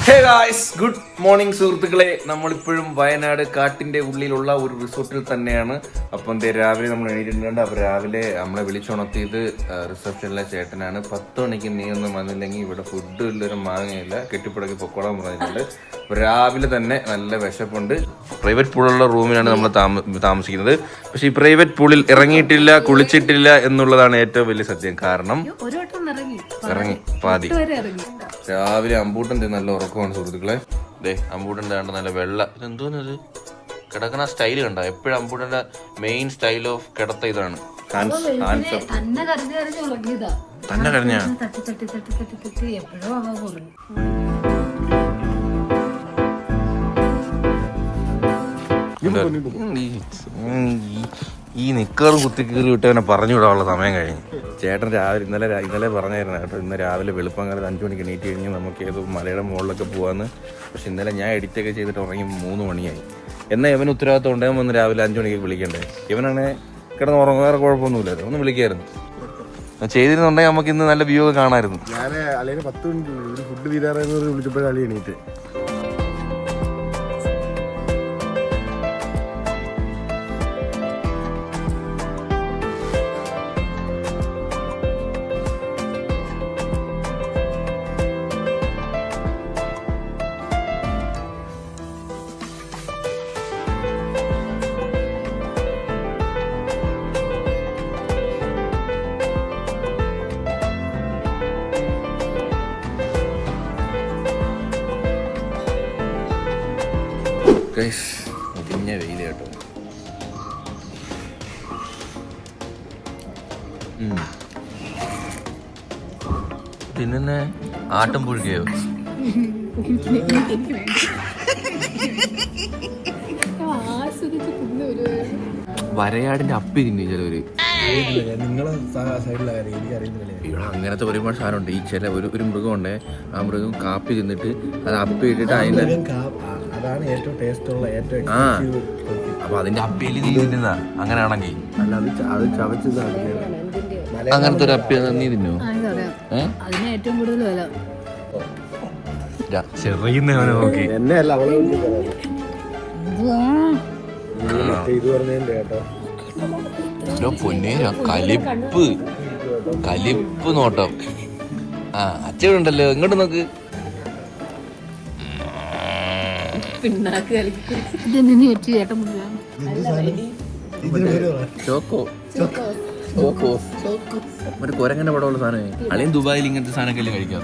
Hey guys, good morning സുഹൃത്തുക്കളെ. നമ്മളിപ്പോഴും വയനാട് കാട്ടിന്റെ ഉള്ളിലുള്ള ഒരു റിസോർട്ടിൽ തന്നെയാണ്. അപ്പം രാവിലെ നമ്മൾ എണീറ്റിട്ടുണ്ട്. അപ്പോൾ രാവിലെ നമ്മളെ വിളിച്ചുണർത്തിയത് റിസപ്ഷനിലെ ചേട്ടനാണ്. 10 മണിക്ക് നീ ഒന്നും വന്നില്ലെങ്കിൽ ഇവിടെ ഫുഡ് ഇല്ലൊരു മാങ്ങയില്ല, കെട്ടിപ്പടക്കി പൊക്കോളാൻ പറഞ്ഞിട്ടുണ്ട്. അപ്പോൾ രാവിലെ തന്നെ നല്ല വിശപ്പുണ്ട്. പ്രൈവറ്റ് പൂളുള്ള റൂമിലാണ് നമ്മൾ താമസിക്കുന്നത്. പക്ഷേ ഈ പ്രൈവറ്റ് പൂളിൽ ഇറങ്ങിയിട്ടില്ല, കുളിച്ചിട്ടില്ല എന്നുള്ളതാണ് ഏറ്റവും വലിയ സത്യം. കാരണം ഇറങ്ങി പാതി. രാവിലെ അമ്പൂട്ടൻ്റെ നല്ല ഉറക്കമാണ് സുഹൃത്തുക്കളെ. അമ്പൂട്ടൻ്റെ കണ്ട നല്ല വെള്ള എന്തോന്നത് കിടക്കുന്ന സ്റ്റൈല് കണ്ട. എപ്പോഴും അമ്പൂട്ടൻ്റെ മെയിൻ സ്റ്റൈൽ ഓഫ് കിടത്ത ഇതാണ്. തന്നെ കഴിഞ്ഞ ഈ നിക്കറും കുത്തിക്കീറി വിട്ടവനെ പറഞ്ഞു വിടാനുള്ള സമയം കഴിഞ്ഞു. ചേട്ടൻ രാവിലെ ഇന്നലെ പറഞ്ഞായിരുന്നു കേട്ടോ, ഇന്ന് രാവിലെ വെളുപ്പംകാലത്ത് 5 മണിക്ക് എണീറ്റ് കഴിഞ്ഞ് നമുക്ക് ഏതോ മലയുടെ മുകളിലൊക്കെ പോകാമെന്ന്. പക്ഷെ ഇന്നലെ ഞാൻ എഡിറ്റൊക്കെ ചെയ്തിട്ട് ഉറങ്ങി 3 മണിയായി. എന്നാൽ ഇവന് ഉത്തരവാദിത്വം ഉണ്ടാകും വന്ന് രാവിലെ 5 മണിക്ക് വിളിക്കണ്ടേ. ഇവനാണ് കിടന്ന് ഉറങ്ങും, വേറെ കുഴപ്പമൊന്നുമില്ലായിരുന്നു. ഒന്ന് വിളിക്കായിരുന്നു. ചെയ്തിരുന്നുണ്ടെങ്കിൽ നമുക്ക് ഇന്ന് നല്ല വ്യൂ ഒക്കെ കാണാമായിരുന്നു. ഞാൻ അല്ലെങ്കിൽ 10 മിനിറ്റ് ഫുഡ് തീരാറെന്ന് വിളിച്ചപ്പോൾ കളി എണീറ്റ്. മുടിഞ്ഞ വെയിൽ കേട്ടോ. പിന്നെ ആട്ടം പുഴുകയോ വരയാടിന്റെ അപ്പി തിന്നു ചിലവര്. അങ്ങനത്തെ ഒരുപാട് സാധനമുണ്ട്. ഈ ചില ഒരു മൃഗമുണ്ട്, ആ മൃഗം കാപ്പി തിന്നിട്ട് അത് അപ്പി ഇട്ടിട്ട് അതിന്റെ അപ്പൊ അതിന്റെ അപ്പിയിൽ നീ തിന്നുന്ന അങ്ങനെയാണെങ്കിൽ അങ്ങനത്തെ ഒരു അപ്പി നീ തിന്നോ? ചെറിയുന്നവനെ നോക്കി പൊന്നേ കലിപ്പ് നോട്ടം. അച്ഛനുണ്ടല്ലോ, ഇങ്ങോട്ട് നോക്ക്. മറ്റേ കൊരങ്ങനെ പടമുള്ള സാധനം. അല്ലെങ്കിൽ ദുബായിൽ ഇങ്ങനത്തെ സാധനമൊക്കെ കഴിക്കാം.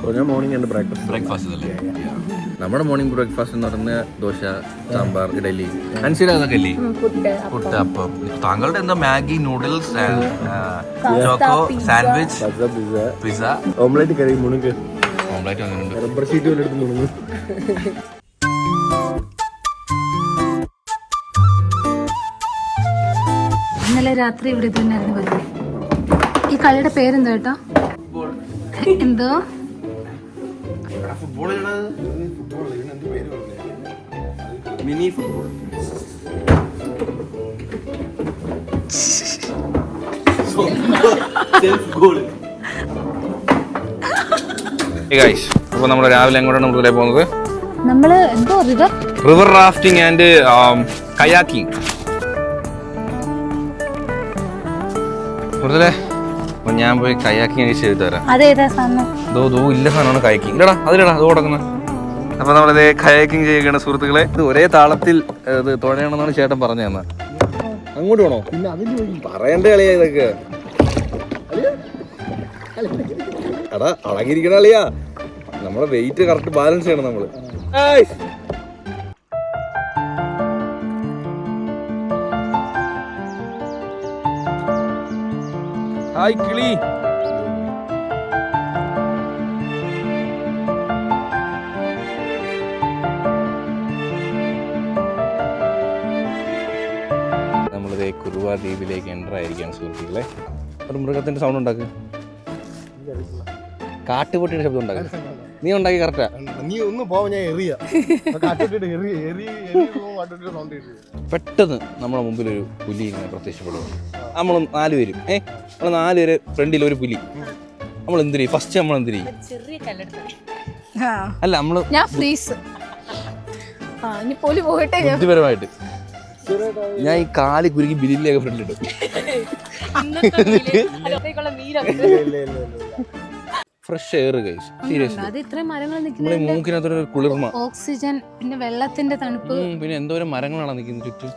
ബ്രേക്ക്ഫാസ്റ്റ് അല്ലേ നമ്മുടെ മോർണിംഗ് ബ്രേക്ക്ഫാസ്റ്റ് എന്ന് പറഞ്ഞ ദോശ, സാമ്പാർ, ഇഡലി, അനുസരിച്ച് അതൊക്കെ അല്ലേ. പുട്ട്, അപ്പം. താങ്കളുടെ എന്താ Maggi, noodles, choco, sandwich, pizza, omelette curry, മുണുക്ക്. ഓംലെറ്റ് അങ്ങനെയുണ്ട്. റബ്ബർ ഷീറ്റ് പോലെ എടുത്ത് മുണുങ്ങും. ഇന്നലെ രാത്രി ഇവിടെ തന്നെയായിരുന്നു പരിപാടി. ഈ കളിയുടെ പേരെന്തോ കേട്ടോ? എന്തോ മിനി ഫുട്ബോൾ. അപ്പൊ നമ്മള് രാവിലെ എങ്ങോട്ടാണ് മൃദുലേ പോകുന്നത്? നമ്മള് എന്തോ റിവർ റാഫ്റ്റിംഗ് ആൻഡ് കയാക്കിംഗ്. മൃദുലേ, അപ്പൊ ഞാൻ പോയി കയാക്കിംഗ് ചെയ്തു തരാം. ഇല്ല സാധനമാണ് കയാക്കിംഗ്. ഇല്ലടാ അതിലടാ അത് കൊടുക്കുന്നത്. അപ്പൊ നമ്മളിത് കയാക്കിംഗ് ചെയ്യുകയാണ് സുഹൃത്തുക്കളെ. ഇത് ഒരേ താളത്തിൽ ഇത് തുഴയണമെന്നാണ് ചേട്ടൻ പറഞ്ഞു തന്നെ. അങ്ങോട്ട് വേണോ? പറയേണ്ട കളിയാ ഇതൊക്കെ. എടാ അടങ്ങിയിരിക്കണ കളിയാ. നമ്മളെ വെയിറ്റ് കറക്റ്റ് ബാലൻസ് ചെയ്യണം നമ്മള്. ഹായ് കിളി. നമ്മളിത് കുറുവ ദ്വീപിലേക്ക് എൻ്റർ ആയിരിക്കുകയാണ് സുഹൃത്തുക്കളെ. ഒരു മൃഗത്തിന്റെ സൗണ്ട് ഉണ്ടാക്കുക. കാട്ടുപൊട്ടിയുടെ ശബ്ദം ഉണ്ടാക്കുക. നീ ഉണ്ടാക്കി കറക്റ്റാ. നീ ഒന്ന് പോവാ, ഞാൻ എറിയ പെട്ടെന്ന് നമ്മുടെ മുമ്പിൽ ഒരു പുലി ഇങ്ങനെ പ്രത്യക്ഷപ്പെടും. നമ്മൾ 4 പേരും നമ്മൾ 4 പേര് ഫ്രണ്ടിൽ ഒരു പുലി. നമ്മൾ എന്തിരി ഫസ്റ്റ് നമ്മൾ എന്തിരി അല്ല നമ്മള് ഞാൻ ഫ്രീസ് പോയിട്ട് ബുദ്ധിപരമായിട്ട് ഞാൻ ഈ കാല് കുരുക്കി ബില്ലിലേക്ക് ഫ്രണ്ടിലിട്ടു. ഫ്രഷ് എയർ കഴിച്ചു സീരിയസ്ലി. അത് ഇത്രയും മരങ്ങൾ നമ്മളെ മൂക്കിനകത്തൊരു കുളിർമ, ഓക്സിജൻ, പിന്നെ വെള്ളത്തിന്റെ തണുപ്പ്, പിന്നെ എന്തോരം മരങ്ങളാണ് നിൽക്കുന്നത് ചുറ്റും.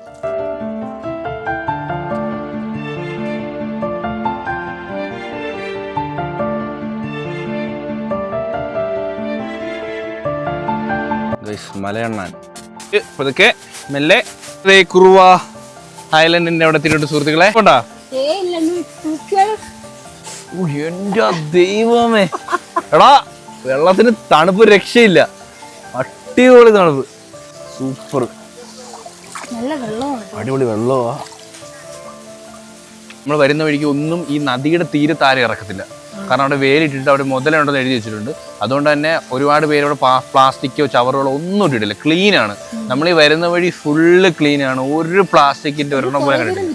മലയണ്ണാൻ പതുക്കെ മെല്ലെ കുറുവ ഐലൻഡിന്റെ അവിടെ എത്തിയിട്ടുണ്ട് സുഹൃത്തുക്കളെ. കൊണ്ടാ എന്റെ ദൈവമേ, എടാ വെള്ളത്തിന് തണുപ്പ് രക്ഷയില്ല, അടിപൊളി തണുപ്പ്, സൂപ്പർ അടിപൊളി വെള്ളമാ. നമ്മൾ വരുന്ന വഴിക്ക് ഒന്നും ഈ നദിയുടെ തീരത്താരെ ഇറക്കത്തില്ല, കാരണം അവിടെ വേലിട്ടിട്ട് അവിടെ മുതലുണ്ടെന്ന് എഴുതി വെച്ചിട്ടുണ്ട്. അതുകൊണ്ട് തന്നെ ഒരുപാട് പേര് അവിടെ പ്ലാസ്റ്റിക്കോ ചവറുകളോ ഒന്നും ഇട്ടിട്ടില്ല, ക്ലീൻ ആണ്. നമ്മൾ ഈ വരുന്ന വഴി ഫുള്ള് ക്ലീൻ ആണ്, ഒരു പ്ലാസ്റ്റിക്കിന്റെ ഒരെണ്ണം പോലെ കണ്ടിട്ടില്ല.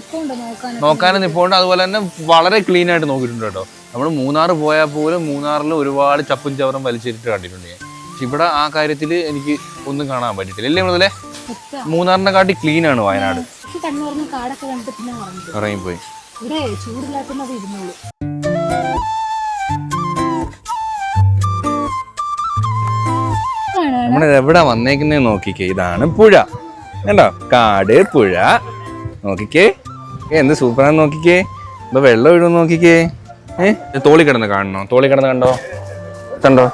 നോക്കാനും നിപ്പോണ്ട്, അതുപോലെ തന്നെ വളരെ ക്ലീൻ ആയിട്ട് നോക്കിയിട്ടുണ്ട് കേട്ടോ. നമ്മൾ മൂന്നാർ പോയാൽ പോലും മൂന്നാറിൽ ഒരുപാട് ചപ്പും ചവറും വലിച്ചിട്ട് കണ്ടിട്ടുണ്ട് ഞാൻ. പക്ഷെ ഇവിടെ ആ കാര്യത്തിൽ എനിക്ക് ഒന്നും കാണാൻ പറ്റിയിട്ടില്ല. ഇല്ലേ മുതലേ മൂന്നാറിനെ കാട്ടി ക്ലീൻ ആണ് വയനാട്. ഇറങ്ങിപ്പോയി നമ്മൾ എവിടെ വന്നേക്കുന്നേ നോക്കിക്കേ, ഇതാണ് പുഴ കണ്ടോ, കാട് പുഴ നോക്കിക്കേ, എന്ത് സൂപ്പറാന്ന് നോക്കിക്കേ. ഇപ്പൊ വെള്ളം ഒഴുകും നോക്കിക്കേ. തോളി കിടന്ന് കാണണോ? തോളി കിടന്ന് കണ്ടോ, കണ്ടോ,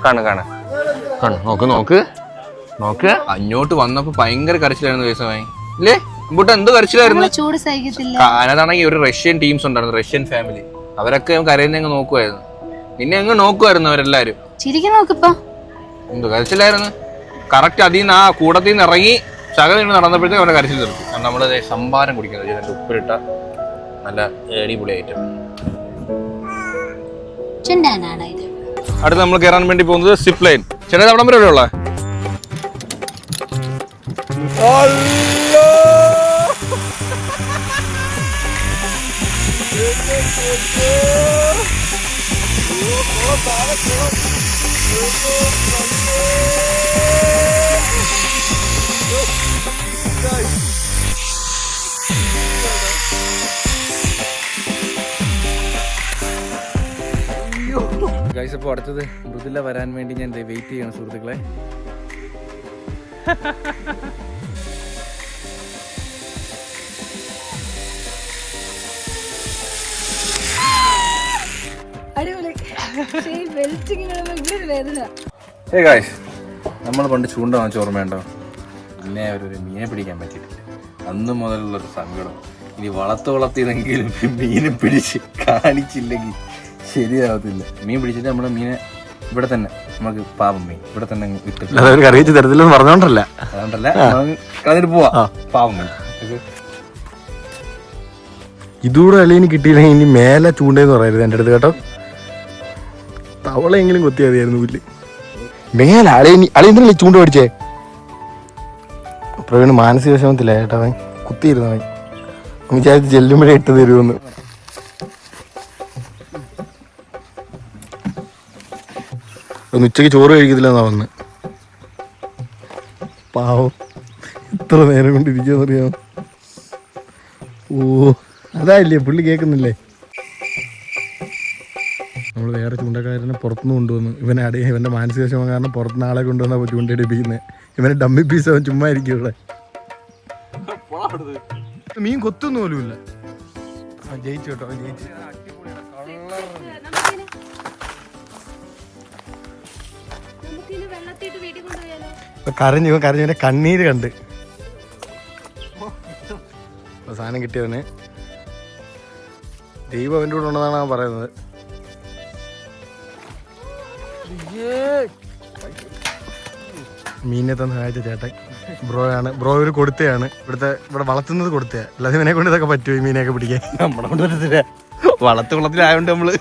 കാണു കാണു കാണു, നോക്ക് നോക്ക് നോക്ക്. അങ്ങോട്ട് വന്നപ്പോ ഭയങ്കര കരച്ചിലായിരുന്നു ദിവസമായി ഇല്ലേ ഇമ്പോട്ട്, എന്ത് കരച്ചിലായിരുന്നു. അതിനകത്താണെങ്കിൽ ഒരു റഷ്യൻ ടീംസ് ഉണ്ടായിരുന്നു, റഷ്യൻ ഫാമിലി, അവരൊക്കെ കരയുന്ന നോക്കുമായിരുന്നു. പിന്നെ അങ്ങ് നോക്കുമായിരുന്നു അവരെല്ലാരും, എന്ത് കരച്ചിലായിരുന്നു. കറക്റ്റ് അതിൽ നിന്ന് ആ കൂടത്തിൽ നിന്ന് ഇറങ്ങി ശകലം നടന്നപ്പോഴത്തേക്ക് അവരുടെ കരച്ചിൽ നിർത്തി. നമ്മള് സംഭാരം കുടിക്കുന്നത് ഇതിന്റെ ഉപ്പിലിട്ട നല്ല അടിപൊളി ഐറ്റം. അടുത്ത് നമ്മൾ കയറാൻ വേണ്ടി പോകുന്നത് സിപ്പ് ലൈൻ. ചേട്ടാ അവിടം വരെ ഉള്ള ഗൈസ്. അപ്പോൾ അടുത്തത് മൃദുല വരാൻ വേണ്ടി ഞാൻ വെയിറ്റ് ചെയ്യണം സുഹൃത്തുക്കളെ. നമ്മൾ പണ്ട് ചൂണ്ട വാങ്ങിച്ച ഓർമ്മയുണ്ടോ? പിന്നെ ഒരു മീനെ പിടിക്കാൻ പറ്റിയിട്ടില്ല, അന്ന് മുതലുള്ളൊരു സങ്കടം. ഇനി വളർത്തിയതെങ്കിലും മീനെ പിടിച്ച് കാണിച്ചില്ലെങ്കിൽ ശരിയാവത്തില്ല. മീൻ പിടിച്ചിട്ട് നമ്മുടെ മീനെ ഇവിടെ തന്നെ നമുക്ക് പാവം മീൻ ഇവിടെ തന്നെ അറിയിച്ചു തരത്തില്ലെന്ന് പറഞ്ഞോണ്ടല്ല, അതുകൊണ്ടല്ല കളഞ്ഞിട്ട് പോവാ പാവം മീൻ. ഇതൂടെ അളിയന് കിട്ടിയില്ലെങ്കിൽ ഇനി മേലെ ചൂണ്ടെന്ന് പറയരുത് എൻ്റെ അടുത്ത് കേട്ടോ. തവളെങ്കിലും കൊത്തിയാ മതിയായിരുന്നു പുല്ല്. മേലെ അളിയന്തിനല്ലേ ചൂണ്ട പഠിച്ചേ? പ്രവീണ് മാനസിക വിഷമത്തില്ല ചേട്ടാ, അവൻ കുത്തിയിരുന്നു. അവൻ വിചാരിച്ച് ചെല്ലുമ്പോഴേ ഇട്ട് തരുമെന്ന്. ഉച്ചയ്ക്ക് ചോറ് കഴിക്കത്തില്ലെന്നാ വന്ന്. പാവം എത്ര നേരം കൊണ്ടിരിക്കാന്നറിയാമോ? ഓ അതായില്ലേ പുള്ളി കേൾക്കുന്നില്ലേ? നമ്മൾ വേറെ ചൂണ്ടക്കാരനെ പുറത്തുനിന്ന് കൊണ്ടുവന്നു. ഇവൻ്റെ മാനസിക വിഷമം കാരണം പുറത്തുനിന്ന് ആളെ കൊണ്ടുവന്നാ ചൂണ്ടയിടിപ്പിക്കുന്നത്. ഇവനെ ഡമ്മി പീസ് അവൻ ചുമ്മാ ഇരിക്കും ഇവിടെ. മീൻ കൊത്തൊന്നും പോലും ഇല്ല. ജയിച്ചു കേട്ടോ, അവൻ ജയിച്ചു. കരഞ്ഞവന്റെ കണ്ണീര് കണ്ട് സാധനം കിട്ടിയവന് ദൈവം അവൻ്റെ കൂടെ ഉണ്ടെന്നാണ് അവൻ പറയുന്നത്. മീനെ തന്നെ സഹായിച്ച ചേട്ടൻ ബ്രോയാണ്. ബ്രോ ഒരു കൊടുത്തയാണ്, ഇവിടെ വളർത്തുന്നത് കൊടുത്തയാ. അല്ലാതെ ഇവനെ കൊണ്ട് ഇതൊക്കെ പറ്റുമോ ഈ മീനെയൊക്കെ പിടിക്കാൻ? നമ്മളെ കൊണ്ട് പറ്റത്തില്ല, വളർത്തുകുളത്തിലായോണ്ട് നമ്മള്.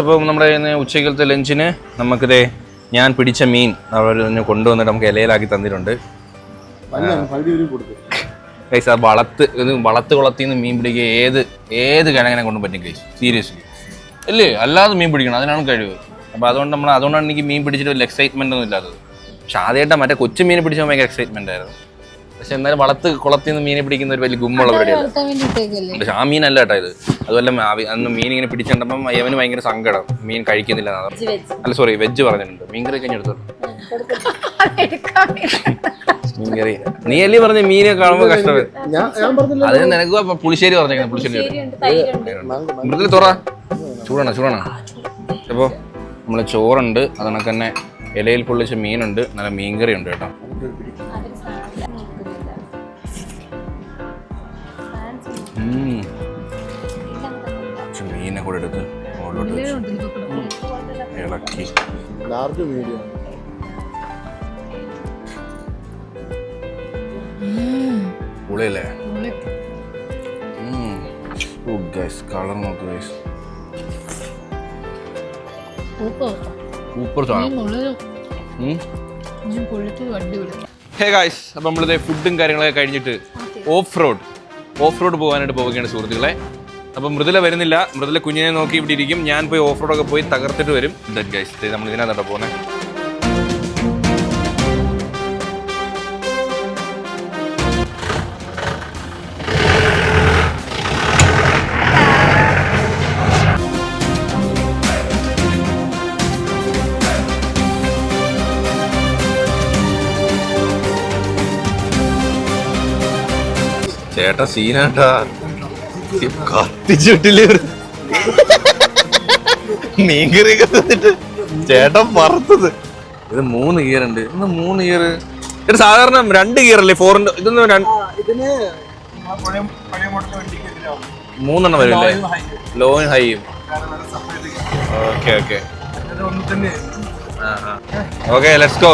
അപ്പം നമ്മുടെ ഉച്ചക്കലത്തെ ലഞ്ചിന് നമുക്കിതേ ഞാൻ പിടിച്ച മീൻ അവർ കൊണ്ടുവന്നിട്ട് നമുക്ക് ഇലയിലാക്കി തന്നിട്ടുണ്ട്. ഗൈസ് ആ വളത്ത് കുളത്തിൽ നിന്ന് മീൻ പിടിക്കുക ഏത് കിഴങ്ങനെ കൊണ്ടും പറ്റും ഗൈസ്, സീരിയസ്ലി. ഇല്ലേ അല്ലാതെ മീൻ പിടിക്കണം, അതിനാണ് കഴിവ്. അപ്പൊ അതുകൊണ്ടാണ് എനിക്ക് മീൻ പിടിച്ചിട്ട് വലിയ എക്സൈറ്റ്മെന്റ് ഒന്നും ഇല്ലാത്തത്. പക്ഷെ ആദ്യമായിട്ട് മറ്റേ കൊച്ചു മീനെ പിടിച്ചാൽ ഭയങ്കര എക്സൈറ്റ്മെന്റ് ആയിരുന്നു. പക്ഷെ എന്നാലും കുളത്തിൽ നിന്ന് മീനെ പിടിക്കുന്ന ഒരു വലിയ ഗുമ്മുള്ള പരിപാടിയാണ്. പക്ഷെ ആ മീനല്ല കേട്ടോ ഇത്. അതുപോലെ അന്ന് മീൻ ഇങ്ങനെ പിടിച്ചിട്ടപ്പം അവന് ഭയങ്കര സങ്കടം, മീൻ കഴിക്കുന്നില്ല. അല്ല സോറി, വെജ് പറഞ്ഞിട്ടുണ്ട്. മീൻകറി കഴിഞ്ഞെടുത്തു. മീൻകറി നീ അല്ലേ പറഞ്ഞ മീനെ കാണുമ്പോ കഷ്ടം. അതിന് നിനക്ക് പുളിശ്ശേരി പറഞ്ഞേക്കുന്നത്. പുളിശ്ശേരി മൃദുല തുറ ചൂടാണ്. അപ്പോൾ നമ്മള് ചോറുണ്ട്, അതണക്ക് തന്നെ ഇലയിൽ പൊള്ളിച്ച മീനുണ്ട്, നല്ല മീൻകറി ഉണ്ട് കേട്ടോ. മീനെ കൂടെ എടുത്ത് മുകളിലോട്ട് ഇളക്കി. പുളിയല്ലേ? കളർ നോക്ക് ഗൈസ്, സൂപ്പർ സാധനം. ഹേ ഗൈസ്, അപ്പം നമ്മളിത് ഫുഡും കാര്യങ്ങളൊക്കെ കഴിഞ്ഞിട്ട് ഓഫ് റോഡ് പോകാനായിട്ട് പോവുകയാണ് സുഹൃത്തുക്കളെ. അപ്പം മൃദുല വരുന്നില്ല, മൃദുല കുഞ്ഞിനെ നോക്കി ഇവിടെ ഇരിക്കും. ഞാൻ പോയി ഓഫ് റോഡൊക്കെ പോയി തകർത്തിട്ട് വരും. ഗൈസ് നമ്മൾ ഇതിനകത്താ പോകുന്നത്. ചേട്ടാ സീനാട്ടാ, കത്തിച്ചിട്ടില്ലേ മീൻകറിയൊക്കെ തന്നിട്ട് ചേട്ടൻ പറത്തത്. ഇത് 3 ഗിയർ ഉണ്ട്. ഇന്ന് 3 ഗിയർ. ഇത് സാധാരണ 2 ഗിയർ അല്ലേ? 4-ന്റെ ഇതൊന്നും 3 വരില്ലേ? ലോയും ഹൈയും. Okay okay let's go.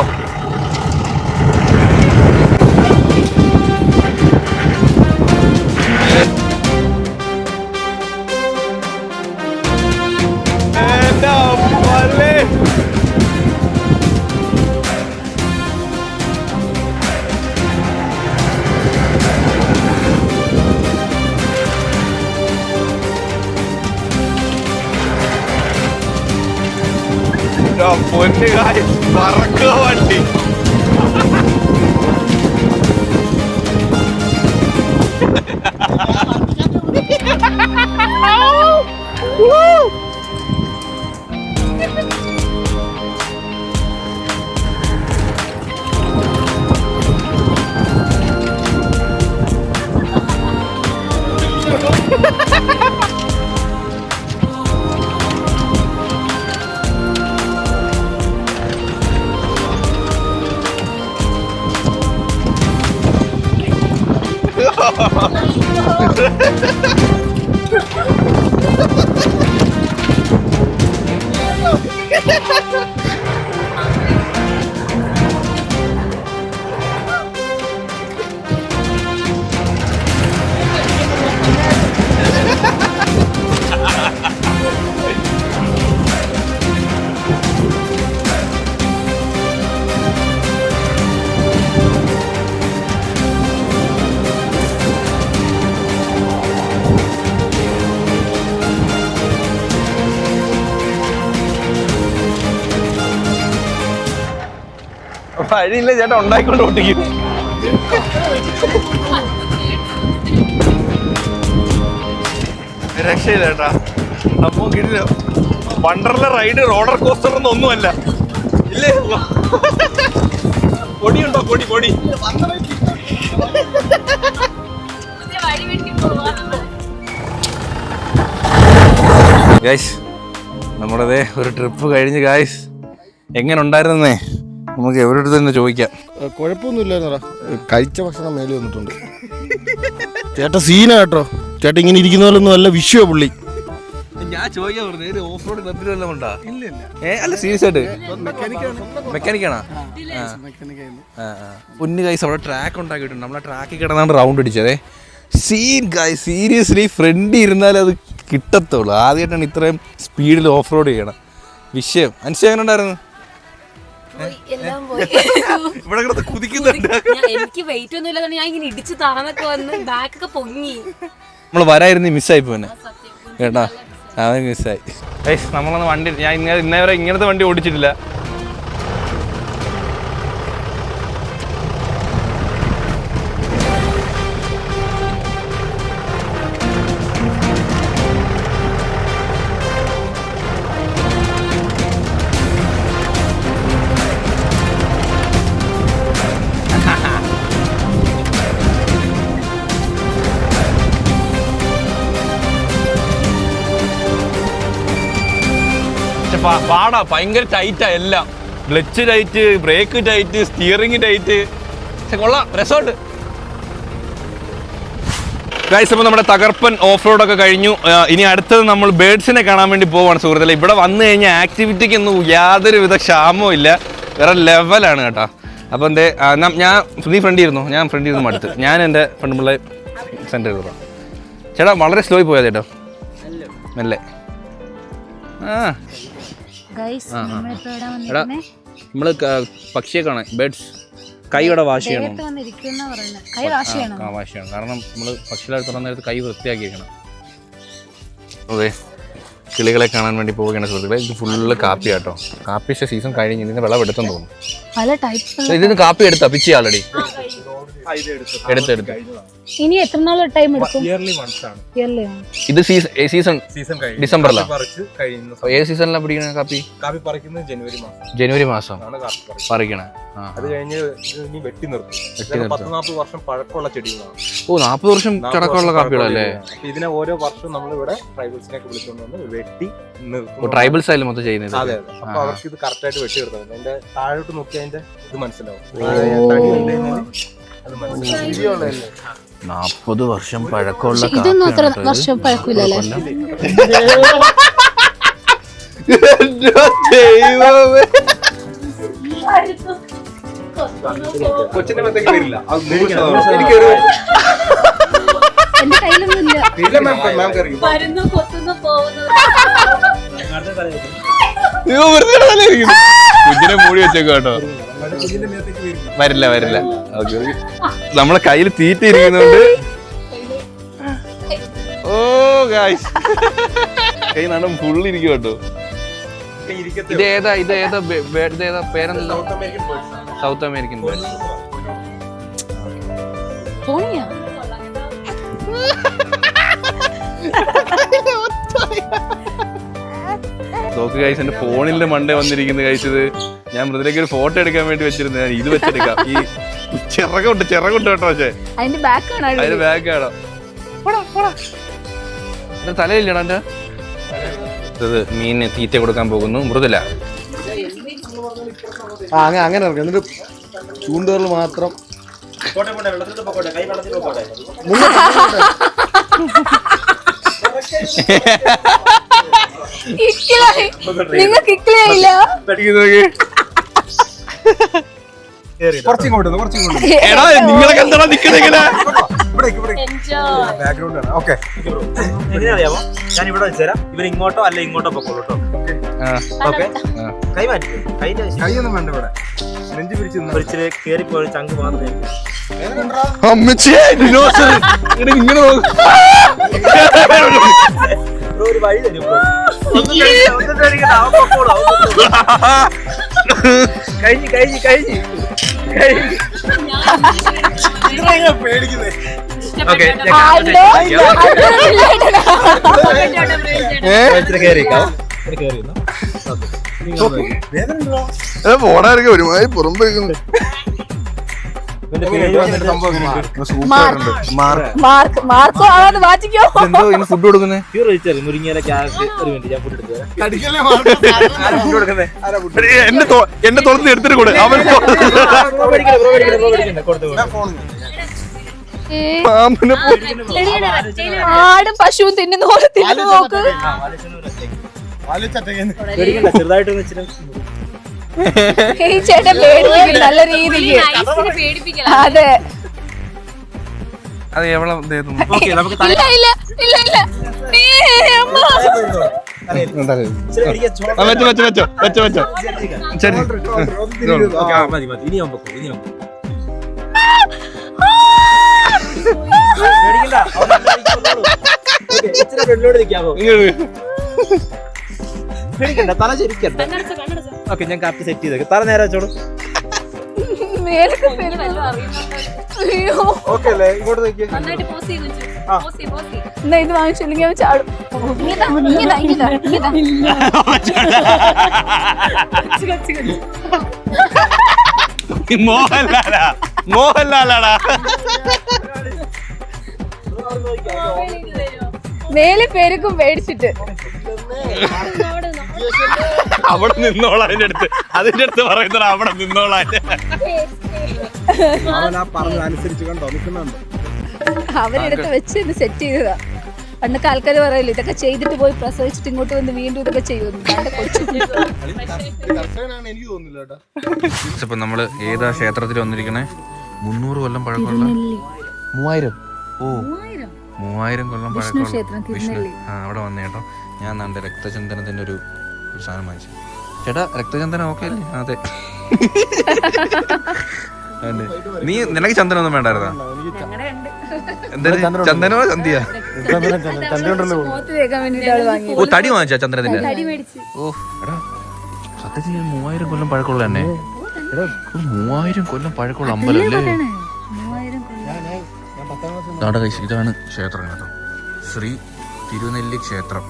പൊന്നു കാര്യം പറക്കുക വണ്ടി. വഴിയില്ല ചേട്ടാ, ഉണ്ടായിക്കൊണ്ട് ഓട്ടിക്കും. രക്ഷയില്ല ചേട്ടാ. അപ്പൊ കിട്ടില്ല. വണ്ടർല റൈഡ് റോളർ കോസ്റ്റർ ഒന്നുമല്ല ഇല്ലേ? പൊടിയുണ്ടോ? പൊടി ഗൈസ്, നമ്മുടേതേ ഒരു ട്രിപ്പ് കഴിഞ്ഞ് ഗൈസ്. എങ്ങനെ ഉണ്ടായിരുന്നേ? നമുക്ക് എവരുടെ തന്നെ ചോദിക്കാം. കുഴപ്പമൊന്നുമില്ലായിരുന്നടാ, കഴിച്ച ഭക്ഷണം മേലെ വന്നിട്ടുണ്ട്. ചേട്ടാ സീന കേട്ടോ, ചേട്ടാ ഇങ്ങനെ ഇരിക്കുന്ന പോലെ ഒന്നും അല്ല വിഷയോ പുള്ളി. ഞാൻ ചോദിക്കാൻ പറഞ്ഞു, ഓഫ് റോഡ് ക്ലബിൽ വല്ലതും ഉണ്ടോ? അല്ല സീരിയസ് ആയിട്ട് മെക്കാനിക്കാണോ? പൊന്നു ഗൈസ്, അവിടെ ട്രാക്ക് ഉണ്ടാക്കിയിട്ടുണ്ട്. നമ്മളെ ട്രാക്കിൽ കിടന്നാണ് റൗണ്ട് അടിച്ചതേ. സീൻ ഗൈസ്, സീരിയസ്ലി ഫ്രണ്ട് ഇരുന്നാലേ അത് കിട്ടത്തുള്ളൂ. ആദ്യമായിട്ടാണ് ഇത്രയും സ്പീഡിൽ ഓഫ് റോഡ് ചെയ്യണം. വിഷയം അനുസരിച്ച് എങ്ങനെ ഉണ്ടായിരുന്നു? ഇവിടെ കിടന്ന് കുതിക്കുന്നുണ്ട്. എനിക്ക് വെയിറ്റ് ഒന്നും ഇല്ലാതെ ഞാൻ ഇങ്ങനെ ഇടിച്ച് താന്നൊക്കെ വന്ന് ബാക്കൊക്കെ പൊങ്ങി. നമ്മള് വരായിരുന്നു മിസ്സായി പോന്നെ കേട്ടാ. അവൻ മിസ്സായി. നമ്മളൊന്ന് വണ്ടി ഞാൻ ഇന്നേ വരെ ഇങ്ങനത്തെ വണ്ടി ഓടിച്ചിട്ടില്ല. പാടാ, ഭയങ്കര ടൈറ്റാ എല്ലാം. Clutch tight, brake tight, steering tight. കൊള്ളാം, രസമുണ്ട്. ഗൈസ്, അപ്പോൾ നമ്മുടെ തകർപ്പൻ ഓഫ് റോഡൊക്കെ കഴിഞ്ഞു. ഇനി അടുത്തത് നമ്മൾ ബേഡ്സിനെ കാണാൻ വേണ്ടി പോവാണ് സുഹൃത്തുക്കളെ. ഇവിടെ വന്നു കഴിഞ്ഞാൽ ആക്ടിവിറ്റിക്കൊന്നും യാതൊരുവിധ ക്ഷാമവും ഇല്ല, വേറെ ലെവലാണ് കേട്ടോ. അപ്പോൾ എന്തേ ഞാൻ ഫ്രണ്ടിൽ ഇരുന്നു മടുത്ത്. ഞാൻ എൻ്റെ പെൺപിള്ളെ സെൻറ്റർ ചെയ്തതാണ്. ചേട്ടാ വളരെ സ്ലോ പോയാ ചേട്ടോ, മെല്ലെ. എടാ നമ്മള് പക്ഷിയെ കാണാൻ, ബേഡ്സ് കൈയുടെ വാഷ് ചെയ്യണം. വാഷ് ചെയ്യണം, കാരണം നമ്മള് പക്ഷികളെ തുറന്ന നേരത്ത് കൈ വൃത്തിയാക്കിയിരിക്കണം. അതെ, കിളികളെ കാണാൻ വേണ്ടി പോവുകയാണ് സുഹൃത്തുക്കളെ. ഇത് ഫുള്ള് കാപ്പി കേട്ടോ. കാപ്പിയുടെ സീസൺ കഴിഞ്ഞ് ഇതിന് വിളവ് എടുത്തെന്ന് തോന്നുന്നു. ഇതിന് കാപ്പി എടുത്താ പിച്ചി ആൾറെഡി എടുത്തെടുത്ത്. ഇനി എത്ര നാൾ ടൈം എടുക്കും? ഇത് സീസൺ ഡിസംബറിലാണ്. ഏത് സീസണിലാണ് പിടിക്കണ കാപ്പി? ജനുവരി മാസം പറിക്കണേ. അത് കഴിഞ്ഞ് വെട്ടി നിർത്തും. 40 വർഷം പഴക്കമുള്ള ചെടികളാണ്. ഓ, 40 വർഷം ചടക്കമുള്ള കാപ്പികളല്ലേ? ഇതിനെ ഓരോ വർഷം നമ്മളിവിടെ ട്രൈബൽസിനെയൊക്കെ വിളിച്ചുകൊണ്ട് വന്ന് വെട്ടി നിർത്തും. ട്രൈബൽസ് ആയാലും മൊത്തം ചെയ്യുന്നത്. അതെ, അപ്പൊ അവർക്ക് ഇത് കറക്റ്റ് ആയിട്ട് വെട്ടി എടുത്തത്. അതിന്റെ താഴോട്ട് നോക്കി അതിന്റെ ഇത് മനസ്സിലാവും. 40 വർഷം പഴക്കമുള്ള ഇതൊന്നും അത്ര വർഷം പഴക്കില്ലല്ലേ? കൊച്ചിന്റെ മത്തേക്ക് വരില്ല. എന്റെ കയ്യിലൊന്നും ഇല്ല. കുഞ്ഞിനെ മൂടി വെച്ചേക്കോ കേട്ടോ. വരില്ല. നമ്മളെ കയ്യിൽ തീറ്റ ഇരിക്കുന്നുണ്ട്. ഓ ഗായ്സ്, കൈ നടം ഫുള്ളിരിക്കും കേട്ടോ. ഇതേതാ പേരെന്താ? South American birds. നോക്ക് ഗൈസ്, എന്റെ ഫോണിന്റെ മണ്ടേ വന്നിരിക്കുന്നു ഗൈസ്. ഇത് ഞാൻ മൃദുലേക്ക് ഒരു ഫോട്ടോ എടുക്കാൻ വേണ്ടി വെച്ചിരുന്നു. ഞാൻ ഇത് വെച്ചെടുക്കാം. ഈ ചിറകുണ്ട് കേട്ടോ. പക്ഷേ അതിന്റെ ബാക്ക് ആണോ? തലയില്ലടാ എന്റെ. ഇത് മീനിന് തീറ്റ കൊടുക്കാൻ പോകുന്നു മൃദുല. അങ്ങനെ ഇറങ്ങി. എന്നിട്ട് ചൂണ്ടുകളിൽ മാത്രം നിങ്ങൾക്ക് ഇക്കിളിയായില്ല. എടാ നിങ്ങളൊക്കെ എന്താ നിക്കണെങ്കില്? എങ്ങനെയാറിയാമോ? ഞാൻ ഇവിടെ വെച്ചുതരാം. ഇവർ ഇങ്ങോട്ടോ അല്ല ഇങ്ങോട്ടോ പൊക്കോളൂ കേട്ടോ. കൈ മാറ്റി, കൈയൊന്നും വേണ്ട. ഇവിടെ നെഞ്ചു പിരിച്ച് കേറിപ്പോയി ചങ്ക് മാത്രമേ. ഒരു വഴി തരും. കഴിഞ്ഞു പേടിക്കുന്നേ. പോടായിരിക്കും ഒരുമാതിരി പുറമ്പെടുക്കുന്നു. ഫുഡ് കൊടുക്കുന്നേ മുരിങ്ങയില ക്യാരറ്റ്. ഒരു മിനിറ്റ്, ഞാൻ ഫുഡ് എടുത്തു. എന്റെ തുറന്ന് എടുത്തിട്ട് കൂടെ അവൻ ആടും പശുവും തിന്നുന്ന പോലെ തിന്നു നോക്ക്. ചെറുതായിട്ടൊന്ന് വെച്ചിട്ട് ഈ ചേട്ടൻ പേടിപ്പിക്കും നല്ല രീതിക്ക്. അതെ, അത് എവളെ വെച്ചിട്ട് പേടിക്കണ്ട, തല ശരിക്കണ്ട. ഓക്കെ, ഞാൻ കറക്റ്റ് സെറ്റ് ചെയ്തേക്ക്. തല നേരെ വെച്ചോളൂ. മേലൊക്കെ പെരുക്കും. അയ്യോ ഓക്കെ അല്ലേ? ഇങ്ങോട്ട് നോക്കിയേ. നന്നായിട്ട് പോസ് ചെയ്ത് വെച്ചു. പോസ് ചെയ്ത്, പോസ് ചെയ്ത്. എന്നാ ഇത് വാങ്ങിച്ചില്ലെങ്കിൽ അവൻ ചാടും. ഇങ്ങതാ, ഇങ്ങതാ, ഇങ്ങതാ, ഇങ്ങതാ. മോഹൻലാലാടാ. മേലെ പെരുക്കും പേടിച്ചിട്ട്. അവിടെ നിന്നോളാം. അതിന്റെ അടുത്ത് പറയുന്നത് അവിടെ നിന്നോളാൻ. അവൻ ആ പറഞ്ഞതനുസരിച്ച് കണ്ടോ നിൽക്കുന്നുണ്ടോ? അവരെടുത്ത് വെച്ച് ഇത് സെറ്റ് ചെയ്തതാ. പണ്ടൊക്കെ ആൾക്കാർ പറയല്ലോ ഇതൊക്കെ ചെയ്തിട്ട് പോയി പ്രസവിച്ചിട്ട് ഇങ്ങോട്ട് വന്ന് വീണ്ടും ഇതൊക്കെ ചെയ്യുന്നു. എനിക്ക് തോന്നുന്നില്ല കേട്ടോ. ഇപ്പൊ നമ്മള് ഏതാ ക്ഷേത്രത്തിൽ വന്നിരിക്കണേ? 300 കൊല്ലം പഴക്കമുള്ള 3000. ഓ 3000 കൊല്ലം പഴക്കമുള്ള വിഷ്ണു. ആ അവിടെ വന്നേ കേട്ടോ. ഞാൻ എന്റെ രക്തചന്ദനത്തിന്റെ ഒരു സാധനം വാങ്ങിച്ചു. ചേട്ടാ രക്തചന്ദനം ഓക്കെ അല്ലേ? അതെ. നിനക്ക് ചന്ദനം ഒന്നും വേണ്ടായിരുന്നാ? എന്തായാലും ചന്ദനോ ചന്തിയാ? ഓ തടി വാങ്ങിച്ചാ ചന്ദനത്തിന്റെ? ഓ എടാ സത്യത്തിൽ 3000 കൊല്ലം പഴക്കമുള്ള തന്നെ. 3000 കൊല്ലം പഴക്കമുള്ള അമ്പലല്ലേ? ഇതാണ് ക്ഷേത്രം കേട്ടോ. ശ്രീ തിരുനെല്ലി ക്ഷേത്രം.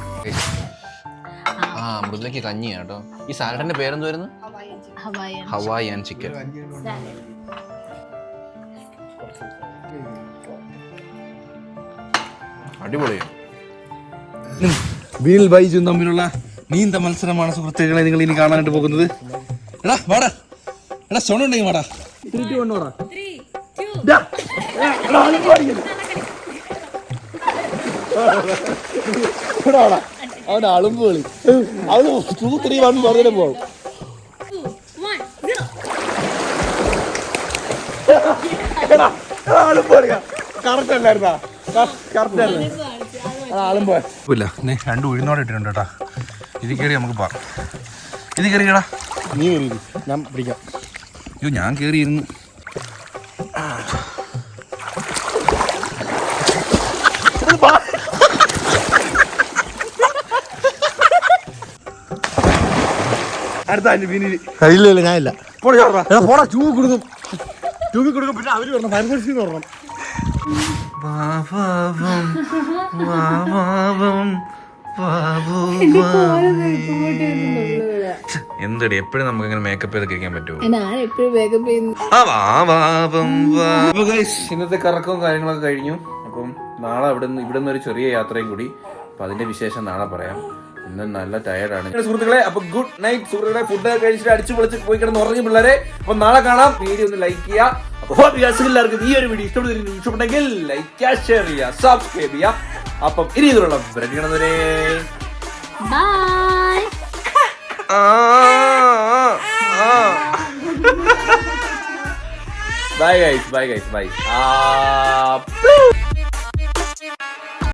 ആ മൃദുലയ്ക്ക് കഞ്ഞിയാ കേട്ടോ. ഈ സാലഡിന്റെ പേരെന്തുവായിരുന്നു? Hawaiian chicken. അടിപൊളിയാ. ബിനിൽ ബൈജും തമ്മിലുള്ള നീന്ത മത്സരമാണ് സുഹൃത്തുക്കളെ നിങ്ങൾ ഇനി കാണാനായിട്ട് പോകുന്നത്. എടാ വാടാ, എടാ സോണ ഉണ്ടെങ്കിൽ വാടാ. അവൻ അളുമ്പ് കളി. അവന് 2, 3, 1 പറഞ്ഞിട്ട് പോകും. രണ്ട് ഉഴുന്നോടെ ഇട്ടിട്ടുണ്ട് കേട്ടാ. ഇത് കയറി നമുക്ക് പോവാം. ഇത് കയറിയടാ. നീ കയറി, ഞാൻ പിടിക്കാം. അയ്യോ ഞാൻ കയറിയിരുന്നു. അടുത്ത കഴിയില്ലല്ലോ. ഞാനില്ല. പോടാ ട്യൂബ് കൊടുക്കും. ട്യൂബിൽ കൊടുക്കും. പിന്നെ അവര് പറഞ്ഞു പരിദർശിന്ന് പറഞ്ഞു. എന്തടി എപ്പോഴും നമുക്ക് ഇങ്ങനെ മേക്കപ്പ് ചെയ്തൊക്കെ ഇരിക്കാൻ പറ്റുമോ? ഇന്നത്തെ കറക്കവും കാര്യങ്ങളൊക്കെ കഴിഞ്ഞു. അപ്പം നാളെ ഇവിടെ നിന്ന് ഒരു ചെറിയ യാത്രയും കൂടി. അപ്പൊ അതിന്റെ വിശേഷം നാളെ പറയാം. ഇന്ന് നല്ല ടയർഡാണ് സുഹൃത്തുക്കളെ. അപ്പൊ ഗുഡ് നൈറ്റ് സുഹൃത്തുക്കളെ. ഫുഡ് കഴിച്ചിട്ട് അടിച്ചു പൊളിച്ച് പോയി കിടന്ന് ഉറങ്ങി പിള്ളേരെ. അപ്പൊ നാളെ കാണാം. വീഡിയോ ഒന്ന് ലൈക്ക് ചെയ്യുക. അപ്പൊ എല്ലാവർക്കും ഈ ഒരു വീഡിയോ ഇഷ്ടപ്പെട്ടെങ്കിൽ ലൈക്ക് ചെയ്യുക, ഷെയർ ചെയ്യുക, സബ്സ്ക്രൈബ് ചെയ്യുക. അപ്പം ഇനി ഇതിലുള്ള വരെ bye guys, bye guys, by.